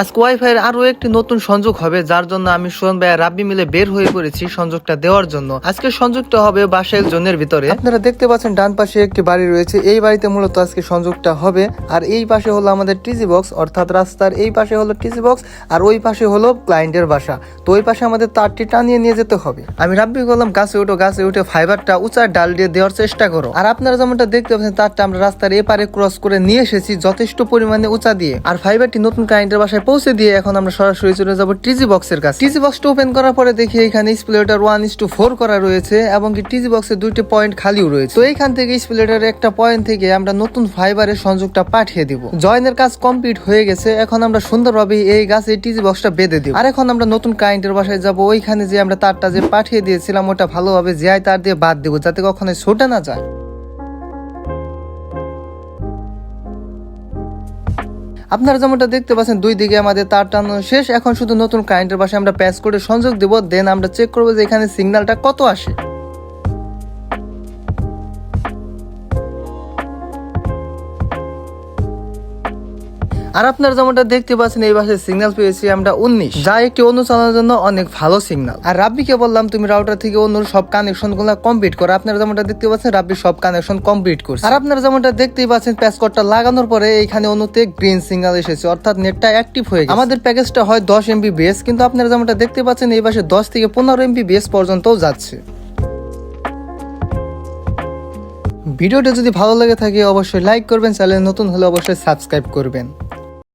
আজকে ওয়াইফাই এর আরো একটি নতুন সংযোগ হবে, যার জন্য আমি সুরন ভাই আর রাব্বি মিলে বের হয়ে পড়েছি সংযোগটা দেওয়ার জন্য। আজকে সংযোগটা হবে বাসাইল জোনের ভিতরে। আপনারা দেখতে পাচ্ছেন ডান পাশে একটি বাড়ি রয়েছে, এই বাড়িতে মূলত আজকে সংযোগটা হবে। আর এই পাশে হলো আমাদের টিজি বক্স, অর্থাৎ রাস্তার এই পাশে হলো টিজি বক্স আর ওই পাশে হলো ক্লায়েন্টের বাসা। তো ওই পাশে আমাদের তারটি টানিয়ে নিয়ে যেতে হবে। আমি রাব্বি বললাম গাছে উঠে ফাইবারটা উঁচা ডাল দিয়ে দেওয়ার চেষ্টা করো। আর আপনারা যেমনটা দেখতে পাচ্ছেন তারটা আমরা রাস্তার এপারে ক্রস করে নিয়ে এসেছি যথেষ্ট পরিমাণে উঁচা দিয়ে। আর ফাইবারটি নতুন ক্লায়েন্টের বাসায় পৌঁছে দিয়ে এখন আমরা সরাসরি চলে যাবো টিজি বক্সের কাছে। টিজি বক্সটা ওপেন করার পরে দেখি এখানে স্প্লিটার 1:4 করা রয়েছে এবং কি টিজি বক্সে 2টি পয়েন্ট খালিও রয়েছে। তো এইখান থেকে স্প্লিটারের একটা পয়েন্ট থেকে আমরা নতুন ফাইবারের সংযোগটা পাঠিয়ে দিব। জয়েনের কাজ কমপ্লিট হয়ে গেছে, এখন আমরা সুন্দরভাবে এই গাছে টিজি বক্সটা বেঁধে দিব। আর এখন আমরা নতুন ক্লায়েন্টের বাসায় যাব, ওইখানে যে আমরা তারটা যে পাঠিয়ে দিয়েছিলাম ওটা ভালোভাবে জিআই তার দিয়ে বাদ দেবো যাতে কখনো ছোটা না যায়। আপনারা যেমনটা দেখতে পাচ্ছেন দুই দিকে আমাদের তার টানানো শেষ, এখন শুধু নতুন ক্লায়েন্টের পাশে আমরা প্যাচ করে সংযোগ দেব। দেন আমরা চেক করবো যে এখানে সিগন্যালটা কত আসে। আর আপনারা যেমনটা দেখতে পাচ্ছেন এই পাশে সিগন্যাল পেয়েছি আমরা 19, যা একটি অন্য চালানোর জন্য অনেক ভালো সিগন্যাল। আর রাব্বিকে বললাম তুমি রাউটার থেকে অন্যর সব কানেকশন গুলো কমপ্লিট করো। আপনারা যেমনটা দেখতে পাচ্ছেন রাব্বি সব কানেকশন কমপ্লিট করছে। আর আপনারা যেমনটা দেখতেই পাচ্ছেন প্যাসকোডটা লাগানোর পরে এইখানে অন্যতে গ্রিন সিগন্যাল এসেছে, অর্থাৎ নেটটা অ্যাক্টিভ হয়ে গেছে। আমাদের প্যাকেজটা হয় 10 MB/s, কিন্তু আপনারা যেমনটা দেখতে পাচ্ছেন এই পাশে 10 থেকে 15 MB/s পর্যন্তও যাচ্ছে। ভিডিওটা যদি ভালো লাগে থাকে অবশ্যই লাইক করবেন, চ্যানেল নতুন হলে অবশ্যই সাবস্ক্রাইব করবেন।